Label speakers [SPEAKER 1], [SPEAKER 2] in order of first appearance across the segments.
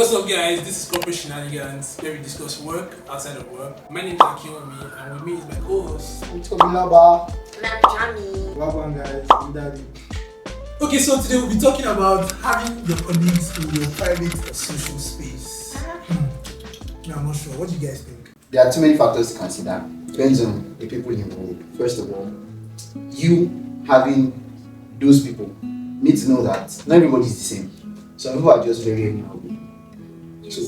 [SPEAKER 1] What's up, guys? This is Corporate Shenanigans, where we discuss work outside of work. My name is Akiwami, and with me is my co-host.
[SPEAKER 2] Welcome,
[SPEAKER 3] Welcome guys, I'm Daddy.
[SPEAKER 1] Okay, so today we'll be talking about having your colleagues in your private or social space. I'm not sure. What do you guys think?
[SPEAKER 2] There are too many factors to consider. Depends on the people involved. First of all, you having those people need to know that not everybody is the same. Some people are just very anyhow. So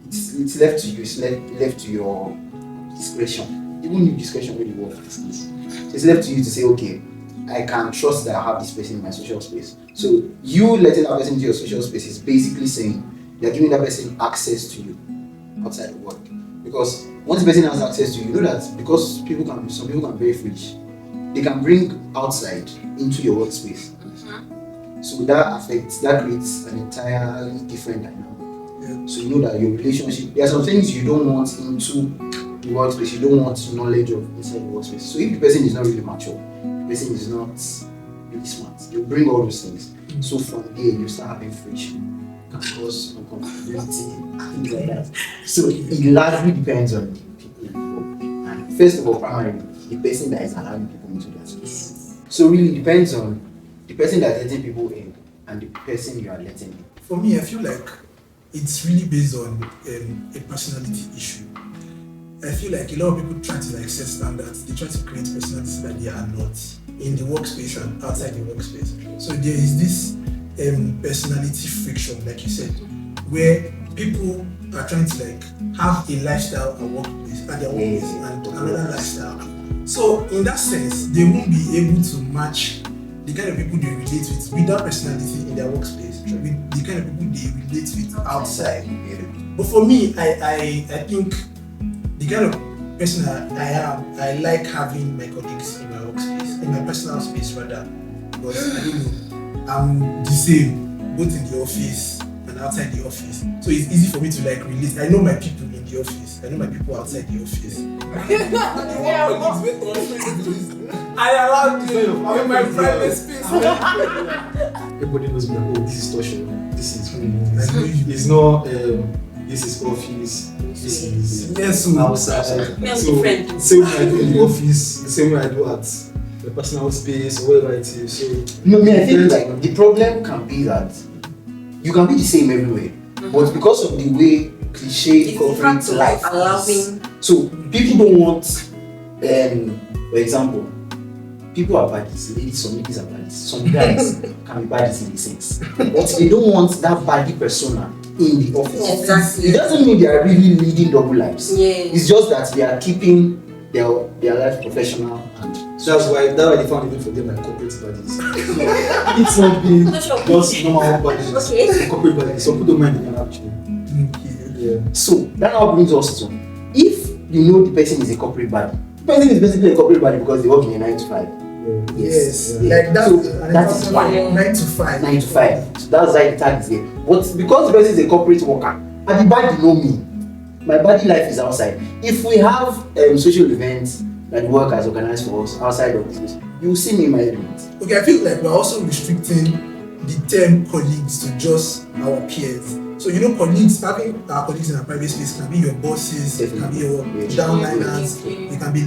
[SPEAKER 2] it's left to you. It's left to your discretion. Even your discretion really works. So it's left to you to say, okay, I can trust that I have this person in my social space. So you letting that person into your social space is basically saying you're giving that person access to you outside of work. Because once the person has access to you, you know that because some people can be very foolish. They can bring outside into your workspace. So that creates an entirely different dynamic. Yeah. So you know that your relationship, there are some things you don't want into the workspace, you don't want knowledge of inside the workspace. So if the person is not really mature, the person is not really smart, you bring all those things. So from there you start having friction, can cause uncomfortability, things like that. So it largely depends on the people involved. And first of all, primarily, the person that is allowing people into their space. So really depends on the person that's letting people in and the person you are letting in.
[SPEAKER 1] For me, I feel like it's really based on a personality issue. I feel like a lot of people try to set standards. They try to create personalities that they are not in the workspace and outside the workspace. So there is this personality friction, like you said, where people are trying to have a lifestyle at their workplace and another lifestyle. So in that sense, they won't be able to match the kind of people they relate with that personality in their workspace with the kind of people they relate with outside. But for me, I think the kind of person I am, I like having my colleagues in my workspace, in my personal space rather. Because I don't know, I'm the same both in the office and outside the office. So it's easy for me to relate. I know my people in the office, I know my people outside the office. I allow you in my private space.
[SPEAKER 3] Everybody knows me. Oh, this is Tosho. This is who. It's not. This is office. This is outside. So same way I do in the office, the same way I do at the personal space or whatever it is. So
[SPEAKER 2] I think the problem can be that you can be the same everywhere, but because of the way cliche corporate life is, so people don't want. For example, people are baddies. Some ladies are baddies. Some guys can be baddies in the sense, but they don't want that baddie persona in the office.
[SPEAKER 4] Exactly.
[SPEAKER 2] It doesn't mean they are really leading double lives.
[SPEAKER 4] Yeah.
[SPEAKER 2] It's just that they are keeping their life professional, and
[SPEAKER 3] so that's why they found it for them like corporate buddies. It's not being just normal buddies.
[SPEAKER 4] Okay.
[SPEAKER 3] Corporate buddies. Some people don't mind them actually. Yeah.
[SPEAKER 2] So that now brings us to, if you know the person is a corporate buddy, the person is basically a corporate buddy because they work in a 9 to 5.
[SPEAKER 1] Yes.
[SPEAKER 2] Yeah.
[SPEAKER 1] That
[SPEAKER 2] is fine.
[SPEAKER 1] 9 to 5.
[SPEAKER 2] 9 to 5. So that's why the tag is there. But because the person is a corporate worker, and the body know me, my body life is outside. If we have social events that work has organized for us outside of business, you will see me in my element.
[SPEAKER 1] Okay, I feel like we're also restricting the term colleagues to just our peers. So colleagues, having our colleagues in our private space can be your bosses, can be your downliners, they can be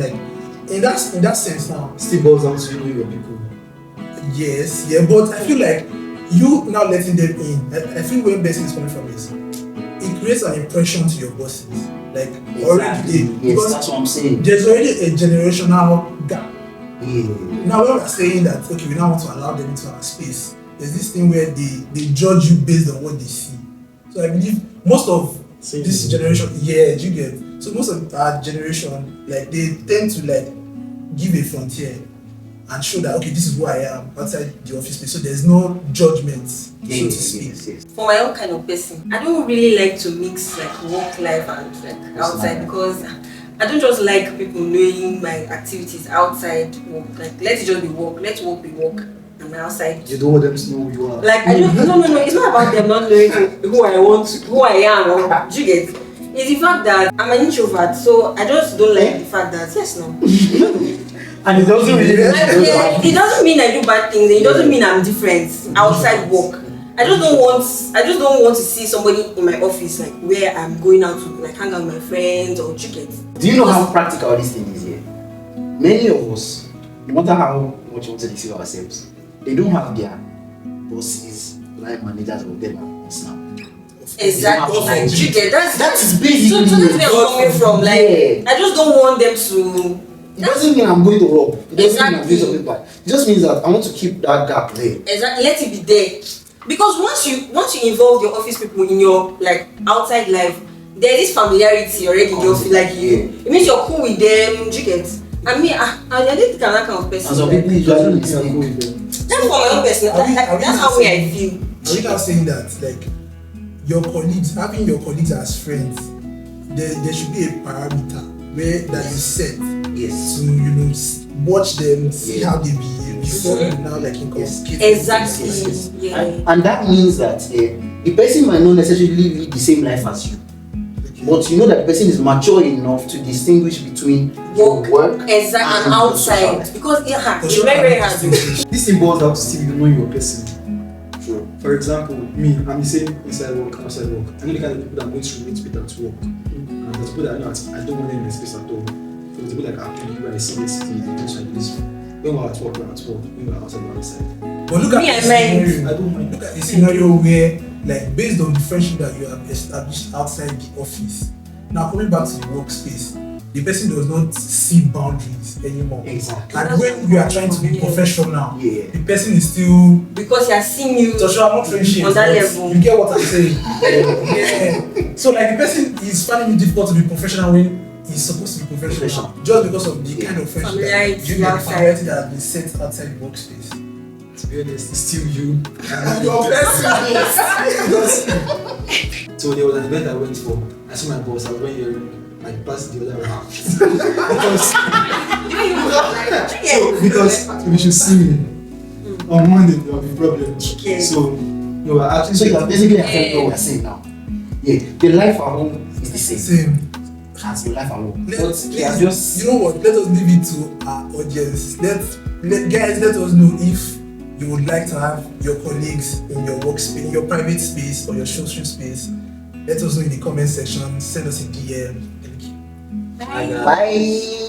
[SPEAKER 1] in that sense now.
[SPEAKER 3] Still boils down to your people.
[SPEAKER 1] Yes, yeah, but I feel like you now letting them in. I feel where Bessie is coming from is it creates an impression to your bosses. Already,
[SPEAKER 2] yes, that's what I'm saying.
[SPEAKER 1] There's already a generational gap.
[SPEAKER 2] Yeah.
[SPEAKER 1] Now when we're saying that we now want to allow them into our space, there's this thing where they judge you based on what they see. So I believe most of this generation, you get. So most of our generation, they tend to give a frontier and show that this is who I am outside the office space. So there's no judgment, so to speak.
[SPEAKER 2] Yes.
[SPEAKER 4] For my own kind of person, I don't really like to mix work life and outside because I don't just like people knowing my activities outside work. Let it just be work. Let work be work. And outside.
[SPEAKER 3] You don't want them to know who you are.
[SPEAKER 4] I don't. No. It's not about them not knowing who I am. Or do you get? It's the fact that I'm an introvert, so I just don't like the fact that
[SPEAKER 2] And it doesn't really
[SPEAKER 4] it doesn't mean I do bad things. It doesn't mean I'm different outside work. I I just don't want to see somebody in my office like where I'm going out to like hang out with my friends or chickens.
[SPEAKER 2] Do you know how practical this thing is here? Many of us, no matter how much we want to deceive ourselves, they don't have their bosses, line managers, or whatever on Snap.
[SPEAKER 4] Exactly. Like,
[SPEAKER 2] that is basically
[SPEAKER 4] so that's where I'm coming from. Like, I just don't want them to.
[SPEAKER 2] It doesn't mean I'm going to rob. It doesn't mean I'm doing something bad. It just means that I want to keep that gap there.
[SPEAKER 4] Exactly. Let it be there. Because once you involve your office people in your like outside life, there is familiarity already. They'll feel like you. It means you're cool with them. Chickens. I mean, I didn't think I'm that kind of person.
[SPEAKER 2] And some people usually cool with them.
[SPEAKER 4] That's for my own person. That's how I feel.
[SPEAKER 1] Are we now saying that like your colleagues, having your colleagues as friends, there should be a parameter where that you set to watch them, see how they behave before you now like inculcate.
[SPEAKER 4] Exactly. Yeah.
[SPEAKER 2] And that means that the person might not necessarily live the same life as you. But you know that the person is mature enough to distinguish between work
[SPEAKER 4] and outside. Because it's very, very hard.
[SPEAKER 3] This thing boils down to still knowing your person.
[SPEAKER 2] Sure.
[SPEAKER 3] For example, me, I'm the same inside work, outside work. I know the kind of people that I'm going to meet with at work. And there's people that I know I don't want them in the space at all. For the people like I see the city, they don't like this. When we're at work, we're at work. When we're outside, we're outside.
[SPEAKER 1] But look at the scenario.
[SPEAKER 3] I don't mind.
[SPEAKER 1] Look at the scenario where, like, based on the friendship that you have established outside the office, now coming back to the workspace, the person does not see boundaries anymore.
[SPEAKER 2] Exactly.
[SPEAKER 1] And when you are trying to be professional, the person is still
[SPEAKER 4] because he has seen you
[SPEAKER 1] not friendship
[SPEAKER 4] on that level.
[SPEAKER 1] You get what I'm saying? Yeah. So like the person is finding it difficult to be professional when he's supposed to be professional. Just because of the kind of friendship
[SPEAKER 4] familiarity
[SPEAKER 1] that has been set outside the workspace.
[SPEAKER 3] To be honest, it's still you.
[SPEAKER 1] Your person is.
[SPEAKER 3] So there was an event I went for. I saw my boss. I was wearing earring. I passed the other round. because if you should see me on Monday, there will be problems.
[SPEAKER 4] Okay.
[SPEAKER 3] So no, actually.
[SPEAKER 2] So you are basically accepting what we are saying now. Yeah, the life at home is the same. As your life at home.
[SPEAKER 1] You know what? Let us leave it to our audience. Guys, let us know if you would like to have your colleagues in your workspace, in your private space or your social space. Let us know in the comment section. Send us a DM. Thank you.
[SPEAKER 4] Bye.
[SPEAKER 2] Bye.